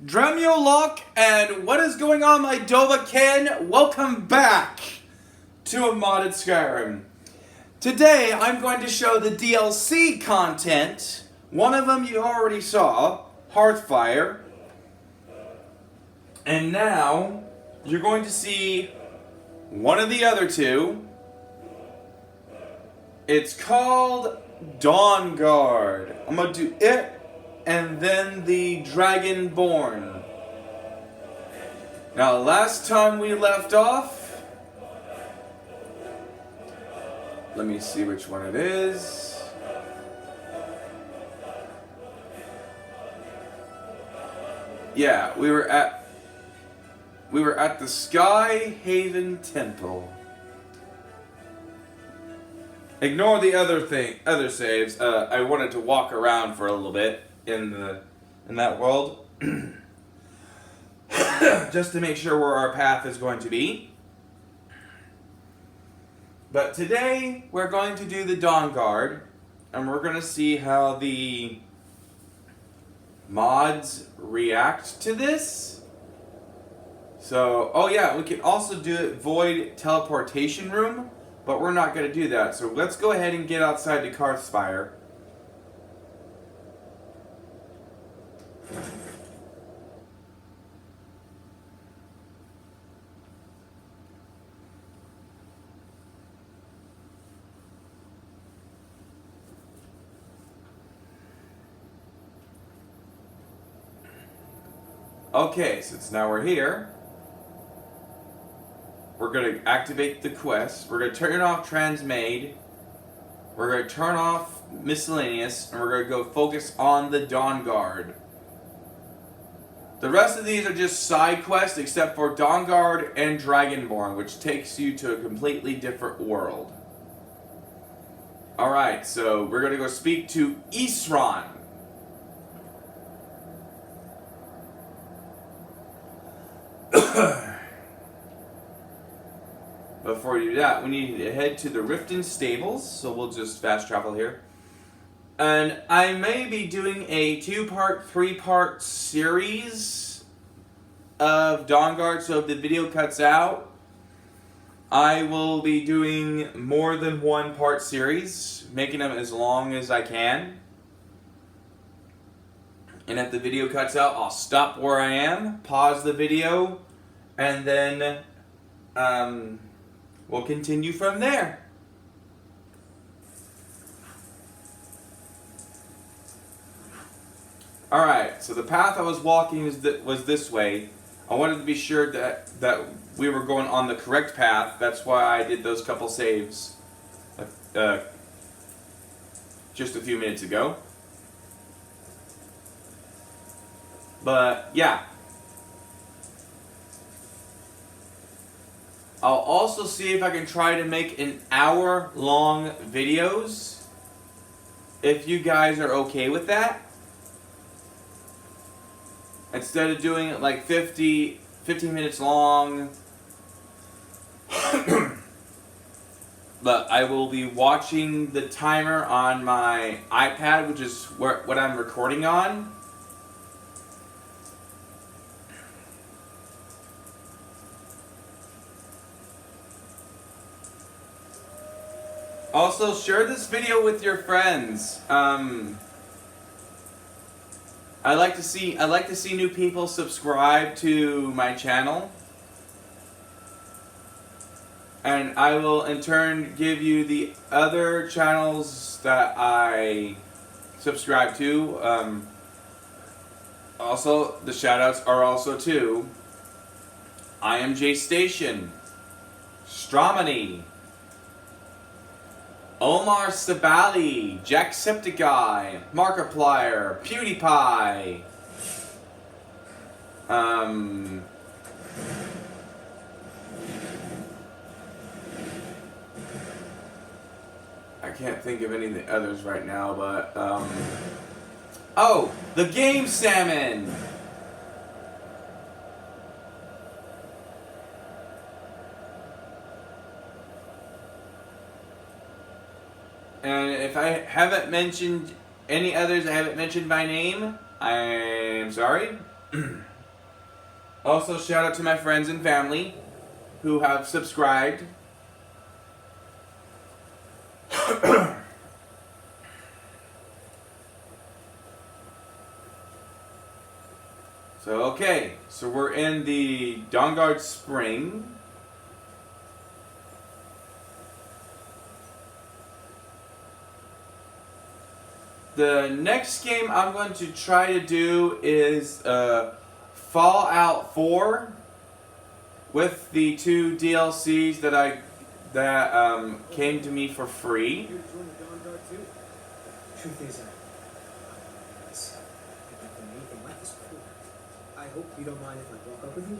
Dremulok, and what is going on, my Dovahkiin? Welcome back to a modded Skyrim. Today, I'm going to show the DLC content. One of them you already saw, Hearthfire. And now, you're going to see one of the other two. It's called Dawnguard. I'm going to do it and then the Dragonborn. Now, last time we left off, let me see which one it is. Yeah, we were at the Sky Haven Temple. Ignore the other saves. I wanted to walk around for a little bit in that world, just to make sure where our path is going to be. But today we're going to do the Dawnguard, and we're going to see how the mods react to this. So, oh yeah, we can also do it Void Teleportation Room, but we're not going to do that. So let's go ahead and get outside to Hearthfire. Okay, since now we're here, we're going to activate the quest. We're going to turn off Transmade. We're going to turn off Miscellaneous, and we're going to go focus on the Dawnguard. The rest of these are just side quests, except for Dawnguard and Dragonborn, which takes you to a completely different world. Alright, so we're going to go speak to Isran. Before we do that, we need to head to the Riften Stables, so we'll just fast travel here. And I may be doing a 2-part, 3-part series of Dawnguard, so if the video cuts out, I will be doing more than 1-part series, making them as long as I can. And if the video cuts out, I'll stop where I am, pause the video, and then we'll continue from there. Alright, so the path I was walking was this way. I wanted to be sure that we were going on the correct path. That's why I did those couple saves just a few minutes ago. But, yeah. I'll also see if I can try to make an hour-long videos, if you guys are okay with that. Instead of doing it like 15 minutes long. But I will be watching the timer on my iPad, which is what I'm recording on. Also, share this video with your friends. I like to see new people subscribe to my channel, and I will in turn give you the other channels that I subscribe to. Also, the shoutouts are also to IMJ Station, Stromany, Omar Sabali, Jacksepticeye, Markiplier, PewDiePie, I can't think of any of the others right now, but, oh, the Game Salmon! And if I haven't mentioned any others I haven't mentioned by name, I'm sorry. Also, shout out to my friends and family who have subscribed. So we're in the Dawnguard Spring. The next game I'm going to try to do is Fallout 4 with the 2 DLCs that came to me for free. You join the Dawnguard too? Truth is, I've never done anything like this before. I hope you don't mind if I walk up with you.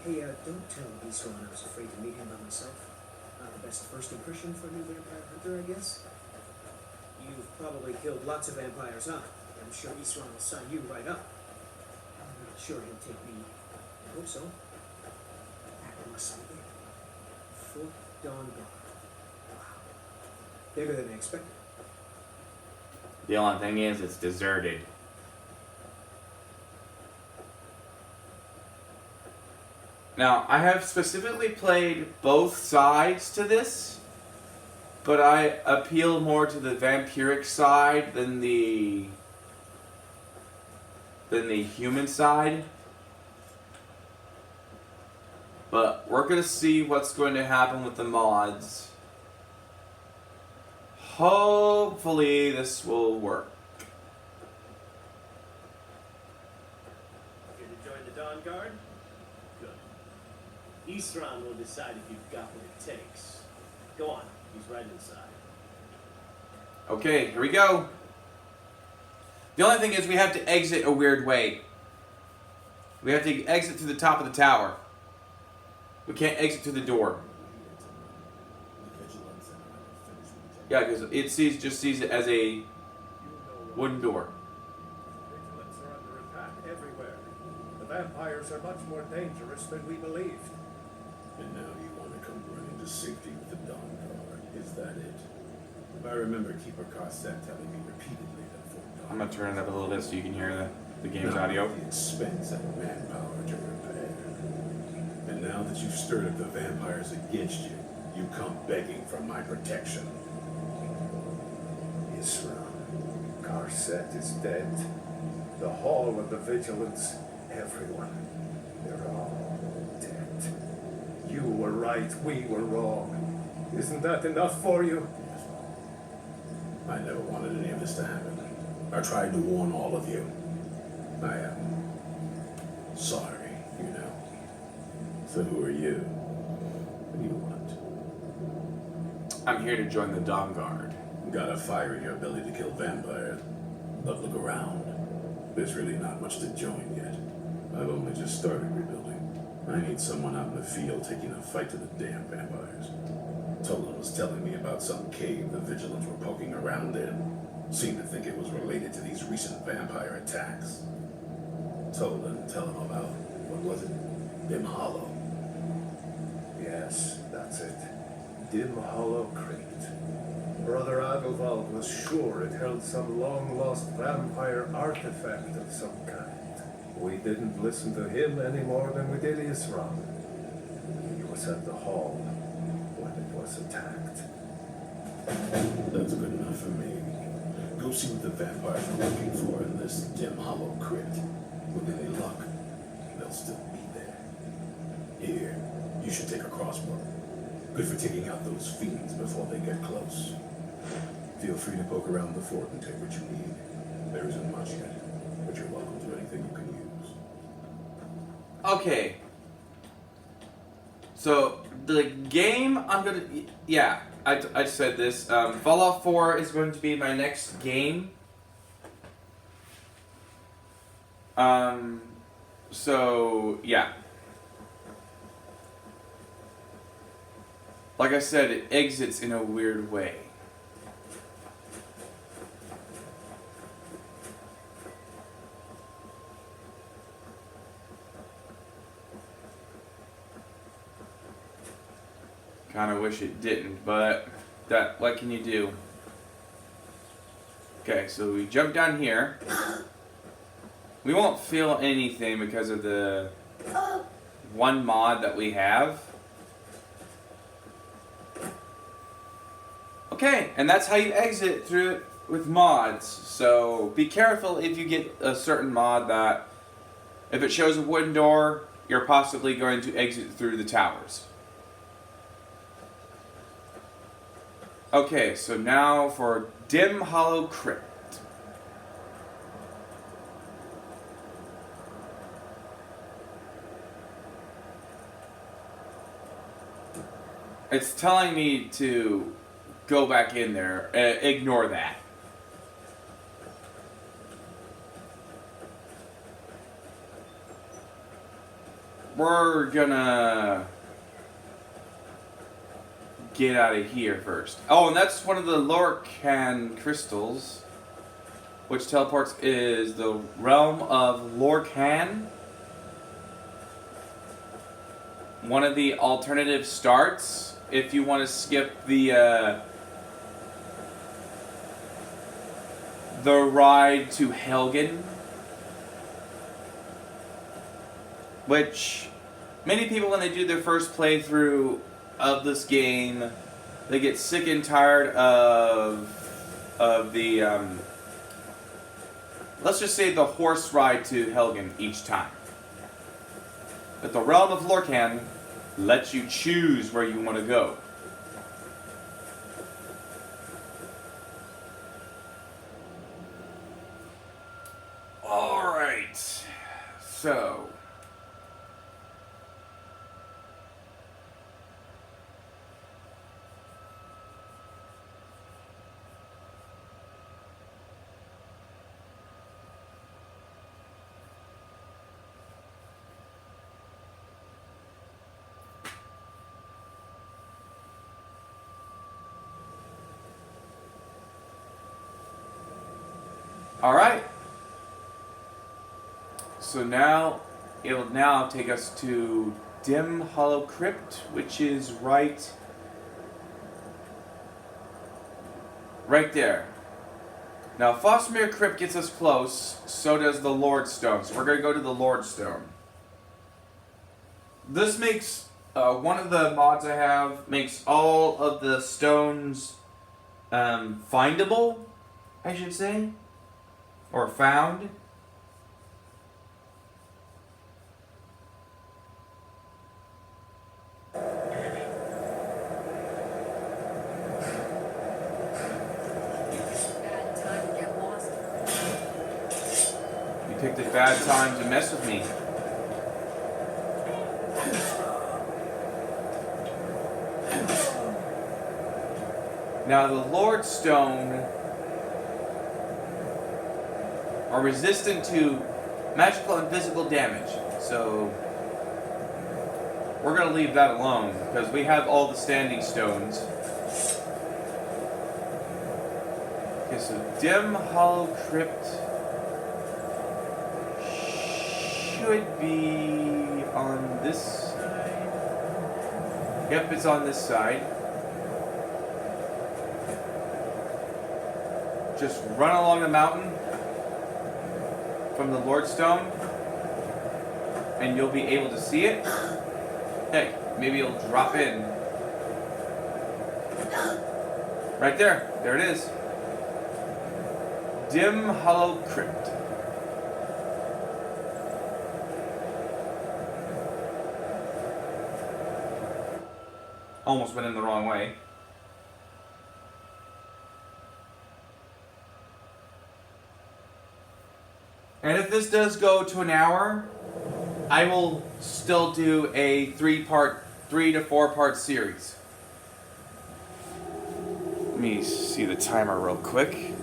Hey, don't tell Esron I was afraid to meet him by myself. Not the best first impression for a new vampire hunter, I guess. You've probably killed lots of vampires, huh? I'm sure Esron will sign you right up. I'm not sure he'll take me. I hope so. That must be it. Fort Dawnguard. Wow. Bigger than I expected. The only thing is, it's deserted. Now, I have specifically played both sides to this, but I appeal more to the vampiric side than the human side. But we're going to see what's going to happen with the mods. Hopefully this will work. Here to join the Dawnguard? Good. Esron will decide if you've got what it takes. Go on, he's right inside. Okay, here we go. The only thing is we have to exit a weird way. We have to exit through the top of the tower. We can't exit through the door. Yeah, because it just sees it as a wooden door. Vigilants are under attack everywhere. The vampires are much more dangerous than we believed. And now you want to come running to safety with the Dawnguard. Is that it? I remember Keeper Carset telling me repeatedly that Fort Dawnguard... I'm going to turn it up a little bit so you can hear the game's audio. The expense and manpower to repair. And now that you've stirred up the vampires against you, you come begging for my protection. Isra, Carset is dead. The Hall of the Vigilants, everyone, they're all dead. You were right, we were wrong. Isn't that enough for you? I never wanted any of this to happen. I tried to warn all of you. I am sorry, you know. So who are you? What do you want? I'm here to join the Dawnguard. Got a fire in your belly to kill vampires. But look around. There's really not much to join yet. I've only just started rebuilding. I need someone out in the field taking a fight to the damn vampires. Tolan was telling me about some cave the Vigilants were poking around in. Seemed to think it was related to these recent vampire attacks. Tolan, tell him about, what was it? Dim Hollow. Yes, that's it. Dim Hollow Crypt. Brother Adelwald was sure it held some long-lost vampire artifact of some kind. We didn't listen to him any more than we did Isram. He was at the hall when it was attacked. That's good enough for me. Go see what the vampires are looking for in this Dim Hollow Crypt. With any luck, they'll still be there. Here, you should take a crossbow. Good for taking out those fiends before they get close. Feel free to poke around the fort and take what you need. There isn't much yet, but you're welcome to anything you can use. Okay. So, the game I'm going to... Yeah, I said this. Fallout 4 is going to be my next game. So, yeah. Like I said, it exits in a weird way. Kind of wish it didn't, but what can you do? Okay, so we jump down here. We won't feel anything because of the one mod that we have. Okay, and that's how you exit through it with mods. So be careful if you get a certain mod that if it shows a wooden door, you're possibly going to exit through the towers. Okay, so now for Dim Hollow Crypt. It's telling me to go back in there. Ignore that. We're gonna get out of here first. Oh, and that's one of the Lorcan crystals, which teleports is the realm of Lorcan. One of the alternative starts if you want to skip the ride to Helgen, which many people when they do their first playthrough of this game, they get sick and tired of the let's just say the horse ride to Helgen each time. But the realm of Lorcan lets you choose where you want to go. Alright, so alright. So now, it'll now take us to Dim Hollow Crypt, which is right there. Now, Fossmere Crypt gets us close, so does the Lord Stone. So we're going to go to the Lord Stone. This makes, one of the mods I have, makes all of the stones findable, I should say. Or found. You picked a bad time to mess with me. Now the Lord Stone are resistant to magical and physical damage, so we're going to leave that alone because we have all the standing stones. Okay, so Dim Hollow Crypt should be on this side. Yep, it's on this side. Just run along the mountain from the Lord Stone, and you'll be able to see it. Hey, maybe it'll drop in. Right there. There it is. Dim Hollow Crypt. Almost went in the wrong way. And if this does go to an hour, I will still do a 3 to 4 part series. Let me see the timer real quick.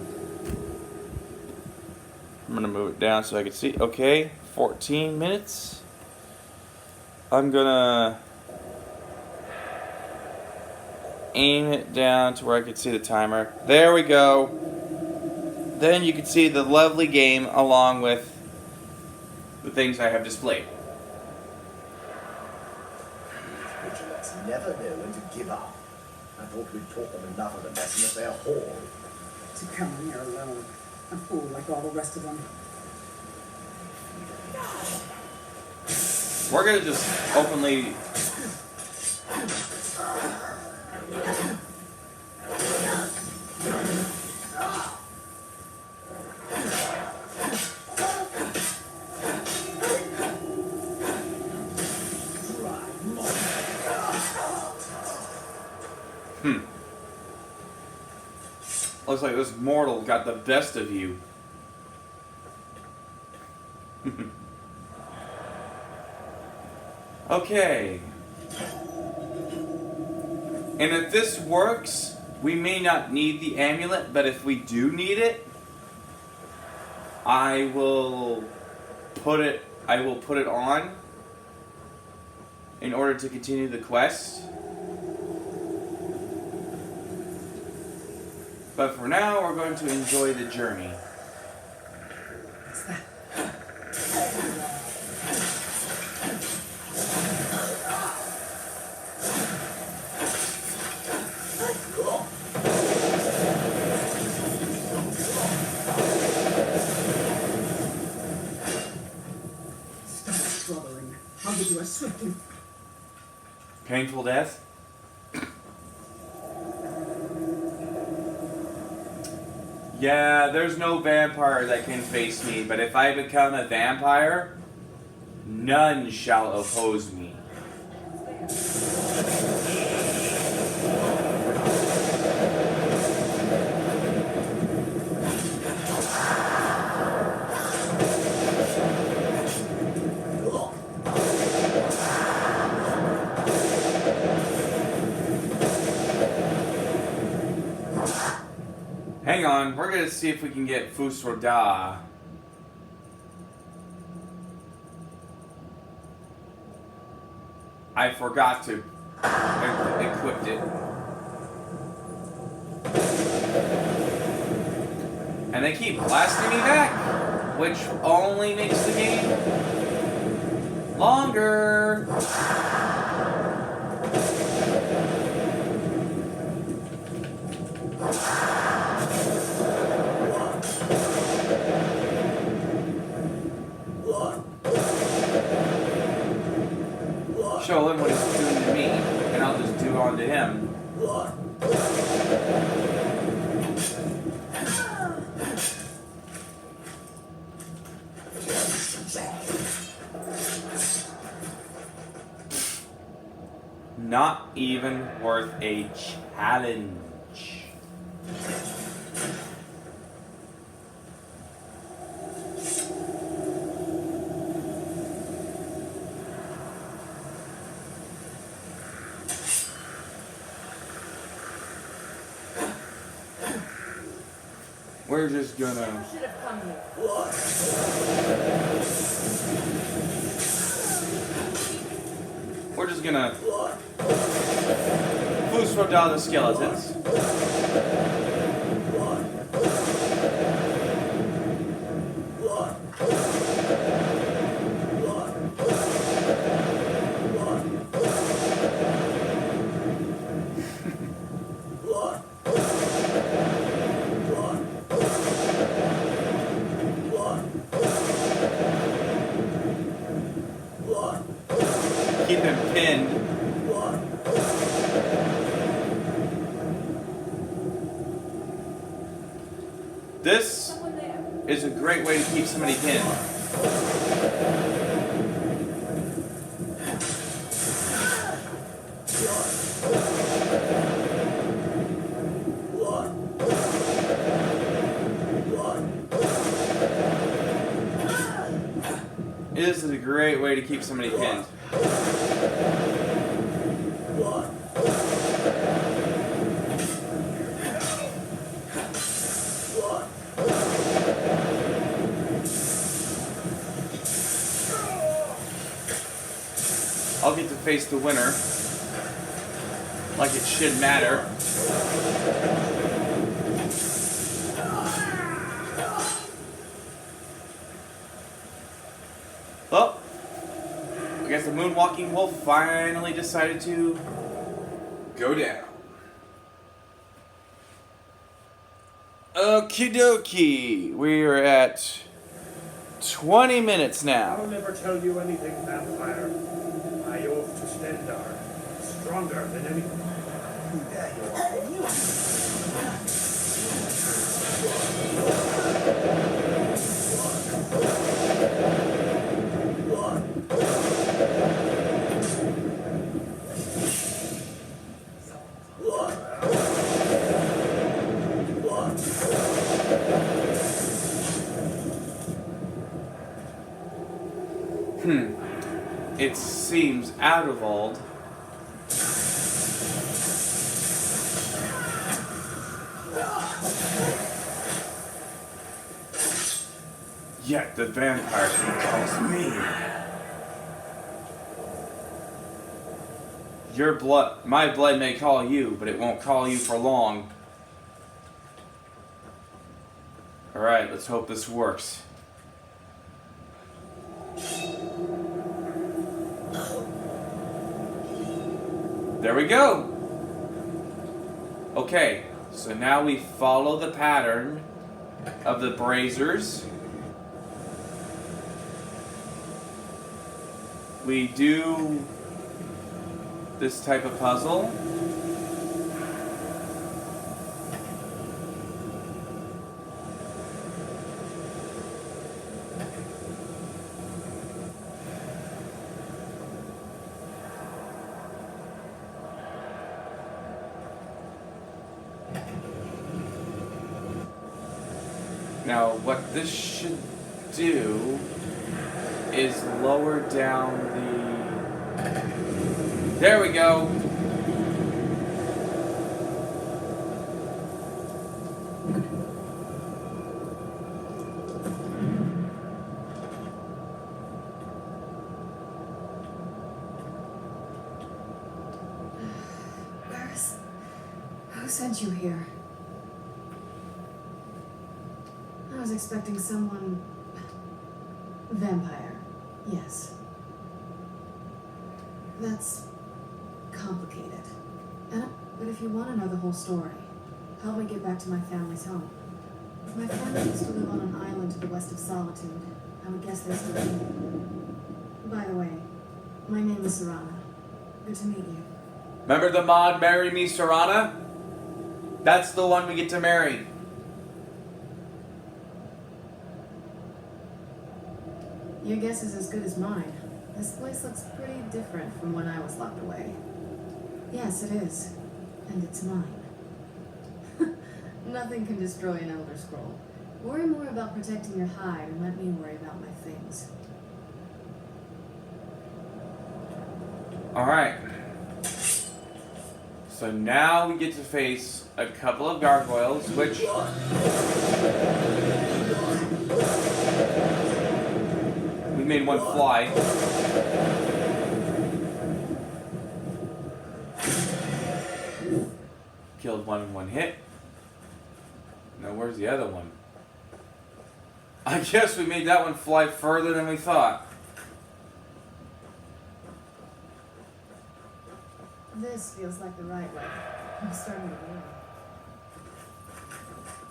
I'm gonna move it down so I can see. Okay, 14 minutes. I'm gonna aim it down to where I can see the timer. There we go. Then you can see the lovely game along with the things I have displayed. Vigilants never know when to give up. I thought we'd taught them enough of the lesson at their hall. To come here alone, a fool like all the rest of them. We're gonna just openly. Looks like this mortal got the best of you. Okay. And if this works, we may not need the amulet, but if we do need it, I will put it on in order to continue the quest. But for now, we're going to enjoy the journey. Stop struggling. I'll give you a swift and Painful death? Yeah, there's no vampire that can face me, but if I become a vampire, none shall oppose me. Hang on, we're gonna see if we can get Fusroda. I forgot to equip it. And they keep blasting me back, which only makes the game longer. Show him what he's doing to me, and I'll just do on to him. Not even worth a challenge. We're just gonna. Should have come here. We're just gonna. Fusroda the skeletons. Keep him pinned. This Someone there. is a great way to keep somebody pinned. This is a great way to keep somebody pinned. I'll get to face the winner. Like it should matter. Well, I guess the moonwalking wolf finally decided to go down. Okie dokie. We are at 20 minutes now. I'll never tell you anything, vampire. My oath to Stendar, stronger than anything. There you are. It seems Addervold. Yet the vampire calls me. Your blood, my blood may call you, but it won't call you for long. Alright, let's hope this works. There we go! Okay, so now we follow the pattern of the braziers. We do this type of puzzle. Now, what this should do is lower down the... There we go! Who sent you here? I was expecting someone... Vampire, yes. That's complicated. But if you want to know the whole story, help me get back to my family's home. My family used to live on an island to the west of Solitude. I would guess they still do. By the way, my name is Serana. Good to meet you. Remember the mod Marry Me Serana? That's the one we get to marry. Your guess is as good as mine. This place looks pretty different from when I was locked away. Yes, it is. And it's mine. Nothing can destroy an Elder Scroll. Worry more about protecting your hide and let me worry about my things. Alright. So now we get to face a couple of gargoyles, which... we made one fly. Killed one in one hit. Now where's the other one? I guess we made that one fly further than we thought. This feels like the right way. I'm starting to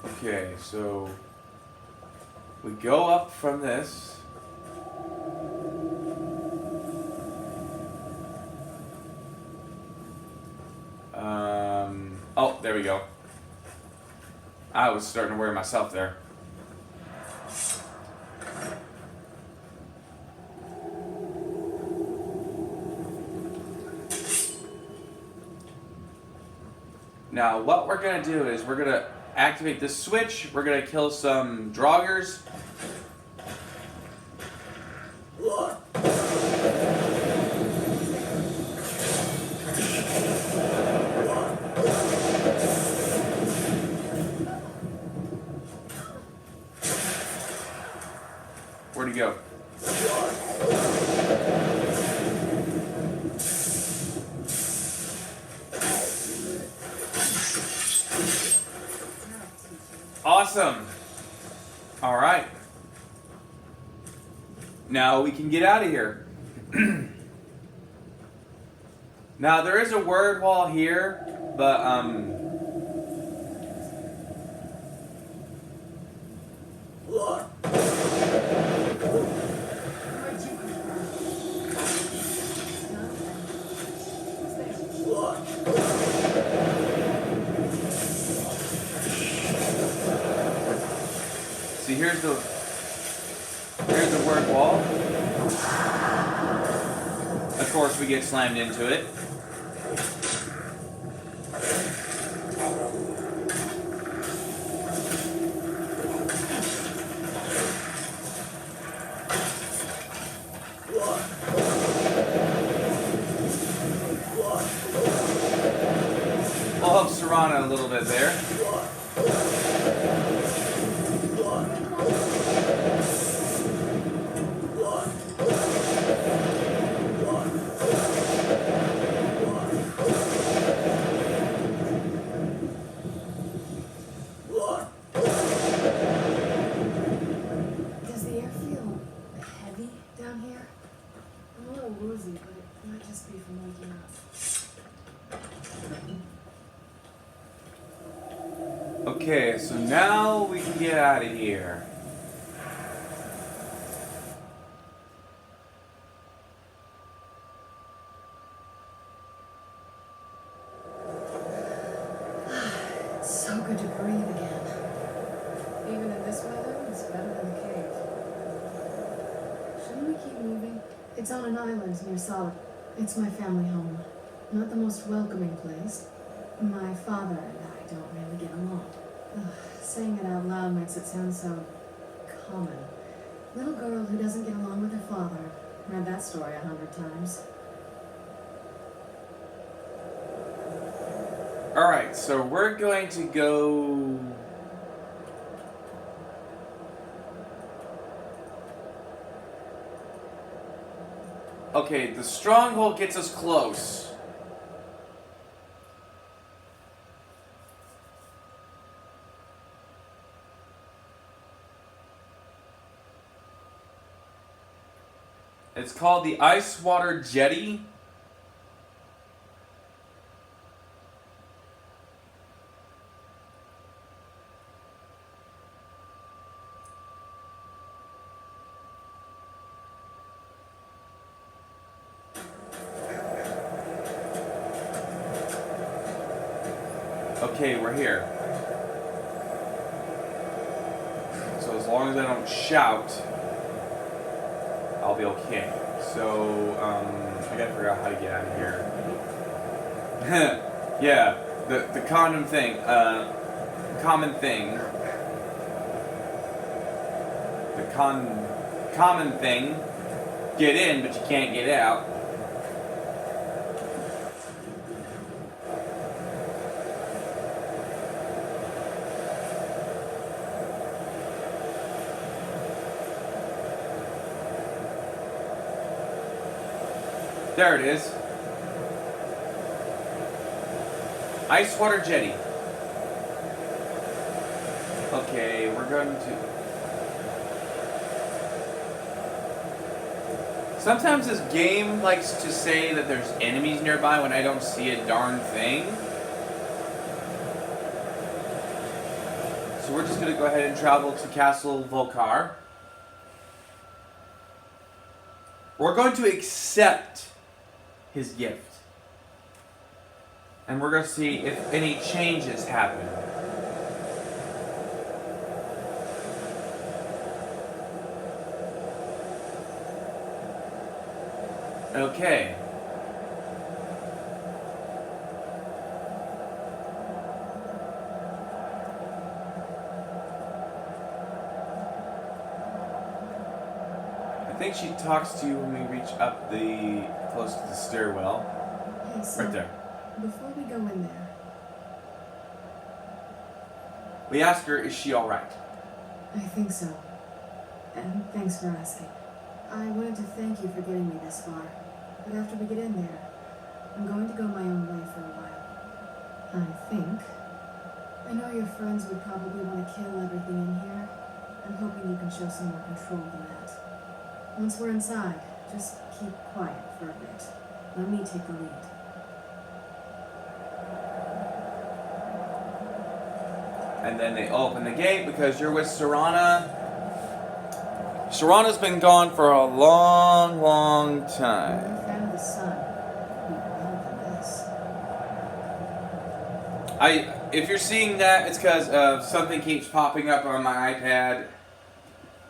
worry. Okay, so we go up from this. Oh, there we go. I was starting to worry myself there. Now, what we're going to do is we're going to activate this switch. We're going to kill some draugrs. Where'd he go? Awesome. All right. Now we can get out of here. Now there is a word wall here, but here's the word wall. Of course, we get slammed into it. We'll help Serana a little bit there. Does the air feel heavy down here? I'm a little woozy, but it might just be from waking up. Okay, so now we can get out of here. It's so good to breathe again. Even in this weather, it's better than the cave. Shouldn't we keep moving? It's on an island near Solid. It's my family home. Not the most welcoming place. My father and I don't really get along. Ugh, saying it out loud makes it sound so common. Little girl who doesn't get along with her father. Read that story 100 times. Alright, so we're going to go... Okay, the stronghold gets us close. It's called the Ice Water Jetty. Okay, we're here. So as long as I don't shout, I'll be okay. So, I gotta figure out how to get out of here. Yeah, the condom thing, common thing. The common thing. Get in, but you can't get out. There it is. Ice water jetty. Okay, we're going to... Sometimes this game likes to say that there's enemies nearby when I don't see a darn thing. So we're just going to go ahead and travel to Castle Volcar. We're going to accept his gift. And we're going to see if any changes happen. Okay. I think she talks to you when we reach up the close to the stairwell. Hey, so Right there. before we go in there, We asked her, is she alright? I think so. And thanks for asking. I wanted to thank you for getting me this far. But after we get in there, I'm going to go my own way for a while. I think. I know your friends would probably want to kill everything in here. I'm hoping you can show some more control than that. Once we're inside, just keep quiet for a bit. Let me take the lead. And then they open the gate because you're with Serana. Serana's been gone for a long, long I'm time. a fan of the sun. Be better than this. If you're seeing that, it's because something keeps popping up on my iPad.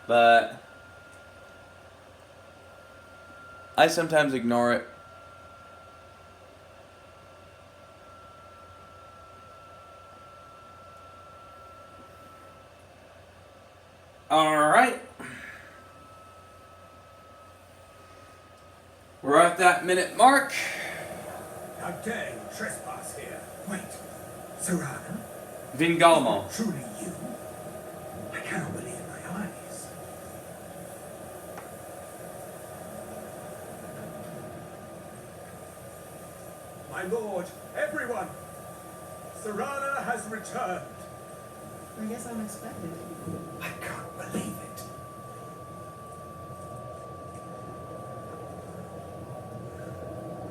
but I sometimes ignore it. Alright. We're at that minute mark. How dare you trespass here? Wait, Serana? Vingalmo. Truly you? I cannot believe my eyes. My lord, everyone! Serana has returned. I guess I'm expected. I can't believe it.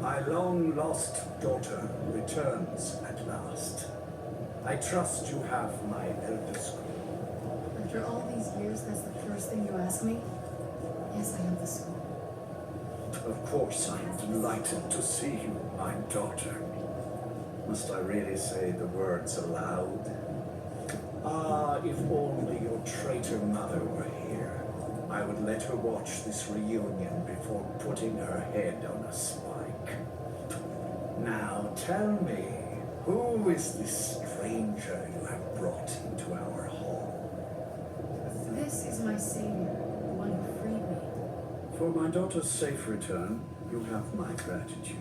My long-lost daughter returns at last. I trust you have my elder scroll. After all these years, that's the first thing you ask me? Yes, I have the scroll. Of course, I am delighted to see you, my daughter. Must I really say the words aloud? Ah, if only your traitor mother were here. I would let her watch this reunion before putting her head on a spike. Now tell me, who is this stranger you have brought into our hall? This is my savior, the one who freed me. For my daughter's safe return, you have my gratitude.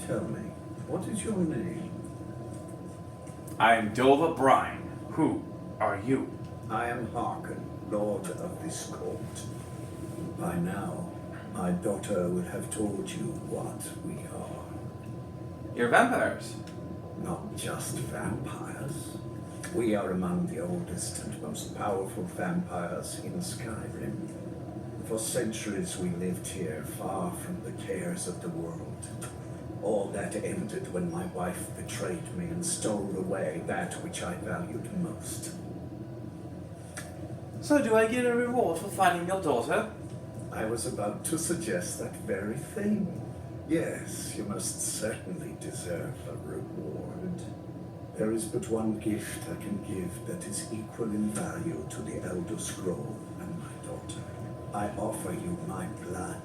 Tell me, what is your name? I'm Dova Brine. Who are you? I am Harkin, lord of this court. By now, my daughter would have told you what we are. You're vampires. Not just vampires. We are among the oldest and most powerful vampires in Skyrim. For centuries we lived here, far from the cares of the world. All that ended when my wife betrayed me and stole away that which I valued most. So do I get a reward for finding your daughter? I was about to suggest that very thing. Yes, you must certainly deserve a reward. There is but one gift I can give that is equal in value to the Elder Scroll and my daughter. I offer you my blood.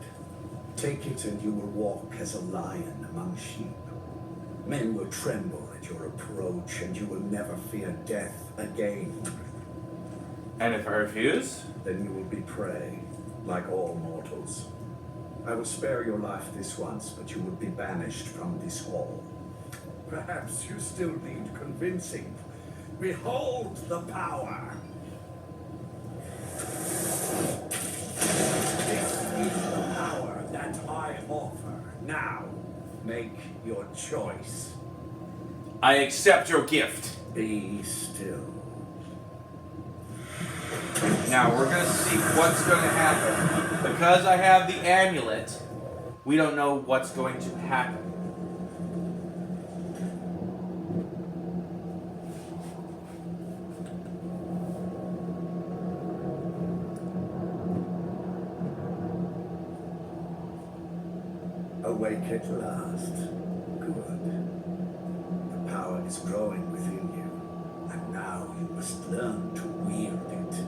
Take it and you will walk as a lion among sheep. Men will tremble at your approach and you will never fear death again. And if I refuse? Then you will be prey, like all mortals. I will spare your life this once, but you will be banished from this hall. Perhaps you still need convincing. Behold the power! This is the power that I offer. Now, make your choice. I accept your gift. Be still. Now we're gonna see what's gonna happen. Because I have the amulet, we don't know what's going to happen. Awake at last. Good. The power is growing within you, and now you must learn to wield it.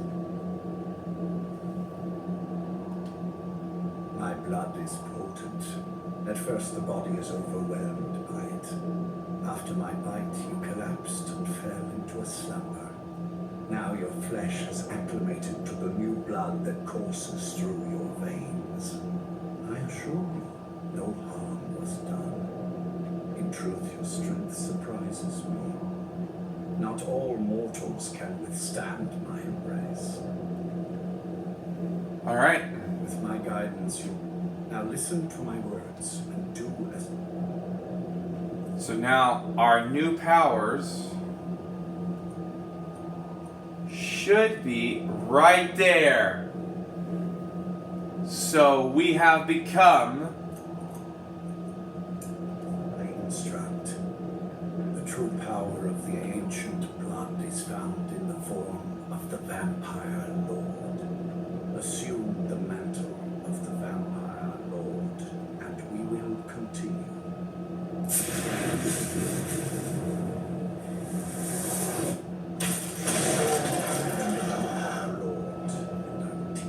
My blood is potent. At first the body is overwhelmed by it. After my bite, you collapsed and fell into a slumber. Now your flesh has acclimated to the new blood that courses through your veins. I assure you, no harm was done. In truth, your strength surprises me. Not all mortals can withstand my embrace. Alright. With my guidance, you now listen to my words and do as... So now our new powers should be right there. So we have become... I instruct. The true power of the ancient blood is found in the form of the vampire lord. Assume the mantle of the vampire lord, and we will continue. Vampire lord, and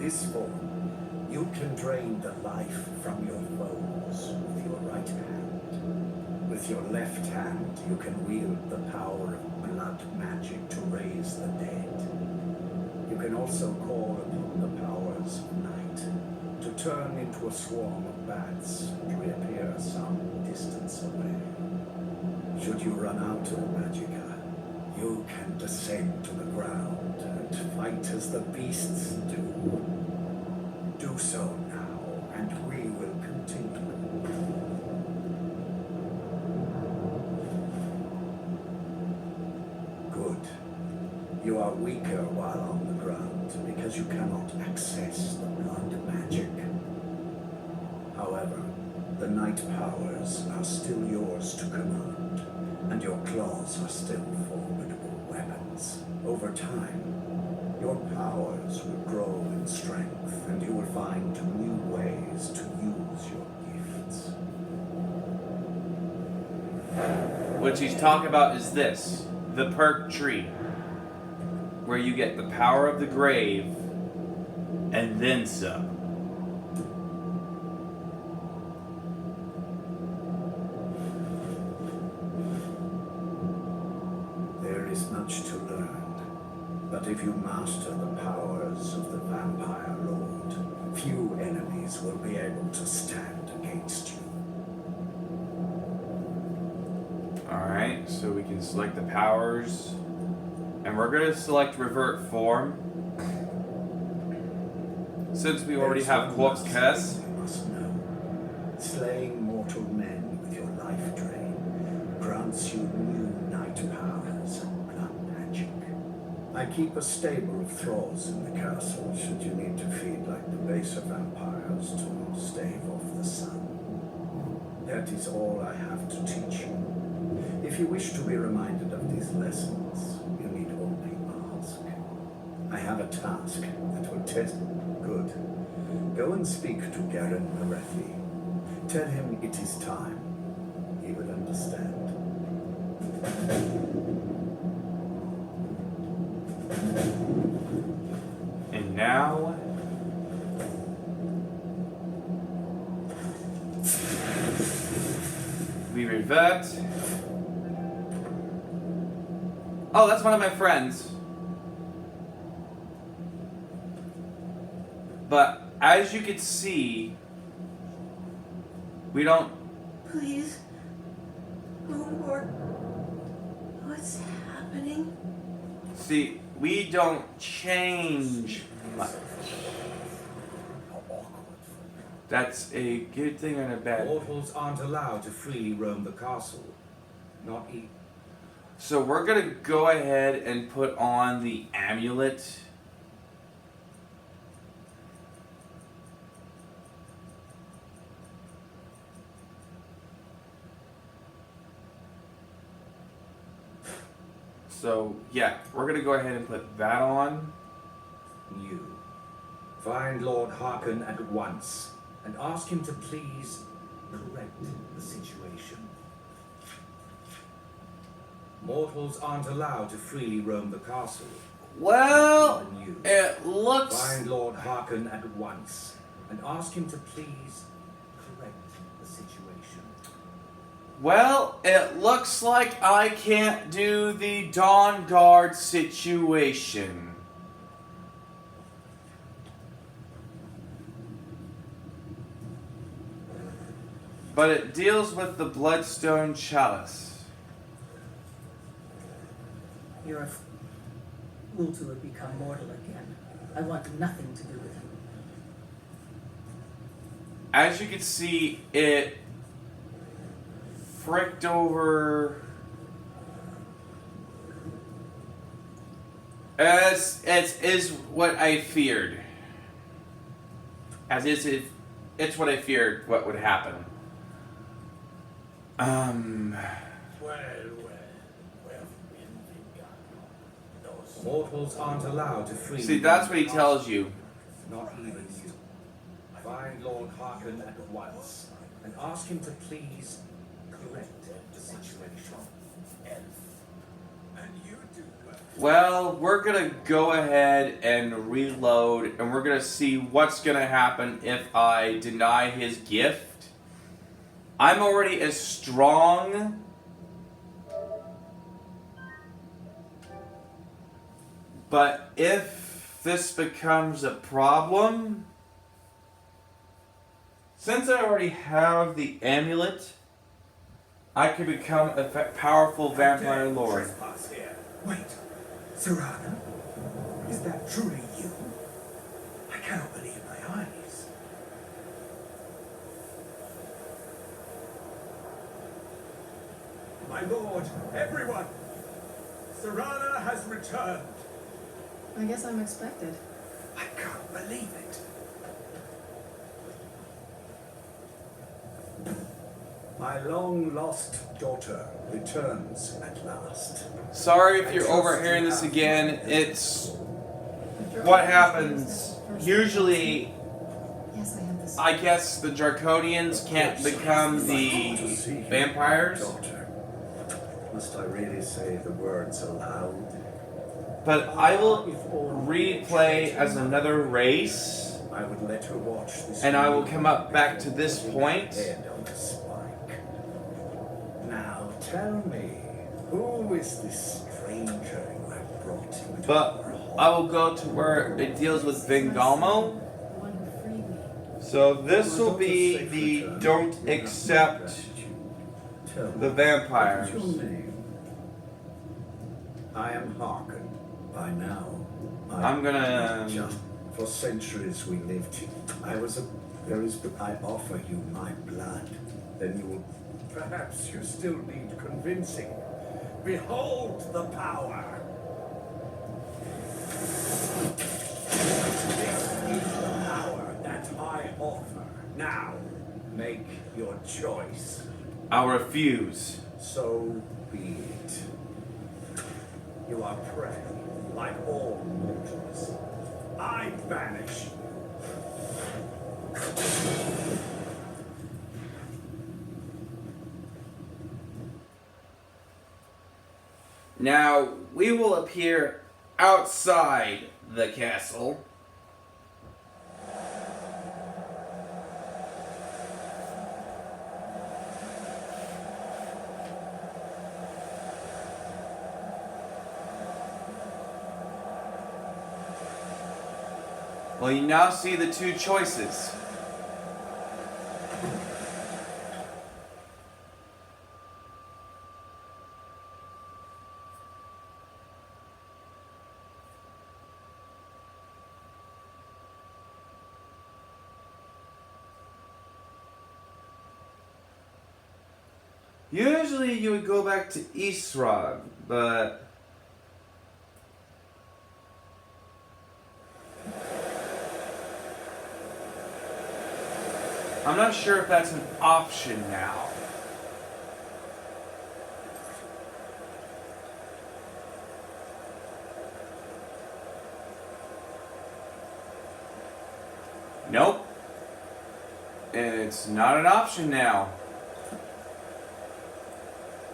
this form, you can drain the life from your foes with your right hand. With your left hand, you can wield the power of blood magic to raise the dead. You can also call upon the powers of night to turn into a swarm of bats and reappear some distance away. Should you run out of magicka, you can descend to the ground and fight as the beasts do. Do so now, and we will continue. Good. You are weaker while on the ground because you cannot access the blood magic. However, the night powers are still yours to command, and your claws are still formidable weapons. Over time, your powers will grow in strength, and you will find new ways to use your gifts. What she's talking about is this, the perk tree, where you get the power of the grave and then some. There is much to learn, but if you master the powers of the Vampire Lord, few enemies will be able to stand against you. Alright, so we can select the powers. And we're going to select revert form. Since we already have corpse curse. You must know. Slaying mortal men with your life drain grants you new night powers and blood magic. I keep a stable of thralls in the castle should you need to feed like the baser vampires to stave off the sun. That is all I have to teach you. If you wish to be reminded of these lessons, you need only ask. I have a task that will test. Good. Go and speak to Garen Marethi. Tell him it is time. He will understand. And now we revert. Oh, that's one of my friends. But as you can see, we don't. Please. No more. What's happening? See, we don't change much. That's a good thing and a bad thing. Mortals aren't allowed to freely roam the castle. Not even. So we're gonna go ahead and put on the amulet. So yeah, we're gonna go ahead and put that on. You. Find Lord Harkin at once and ask him to please correct the situation. Mortals aren't allowed to freely roam the castle. Well, Even you. it looks. Find Lord Harkin at once and ask him to please correct the situation. Well, it looks like I can't do the Dawn Guard situation. But it deals with the Bloodstone Chalice. You're a fool to have become mortal again. I want nothing to do with you. As you can see, it fricked over. It's what I feared. As is, it's what I feared what would happen. Mortals aren't allowed to freely. See, that's what he roam the tells castle. you. Not even you. Find Lord Harkin at once and ask him to please correct the situation. Well, we're gonna go ahead and reload, and we're gonna see what's gonna happen if I deny his gift. I'm already as strong. But if this becomes a problem, since I already have the amulet, I can become a powerful vampire lord. Wait, Serana? Is that truly you? I cannot believe my eyes. My lord, everyone! Serana has returned. I guess I'm expected. I can't believe it. My long-lost daughter returns at last. Sorry if you're overhearing this again. It's what happens. Usually, Yes, I have this. I guess the draconians can't become the vampires. Daughter. Must I really say the words aloud? But I will replay as another race, I would let her watch this. and I will come up back to this point. Head on the spike. Now tell me, who is this stranger you have brought into But our hall? I will go to where it deals with Vingamo. The one who freed me. So this will be the don't accept Tell me, the vampires. what is your name? I am Harkin. By now, I'm gonna- Just for centuries we lived. There is, but I offer you my blood. Then you will. Perhaps you still need convincing. Behold the power. This is the power that I offer. Now, make your choice. I'll refuse. So be it. You are prey, like all mortals. I banish you. Now, we will appear outside the castle. Well, you now see the two choices. Usually you would go back to Isrog, but I'm not sure if that's an option now. Nope. It's not an option now.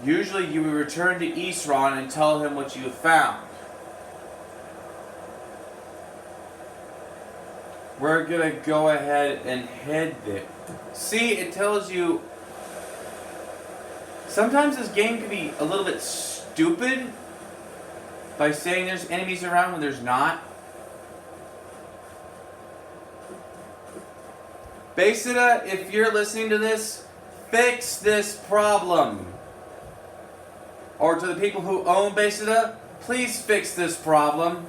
Usually you would return to Isron and tell him what you have found. We're gonna go ahead and head there. See, it tells you... Sometimes this game can be a little bit stupid by saying there's enemies around when there's not. Basida, if you're listening to this, fix this problem. Or to the people who own Basida, please fix this problem.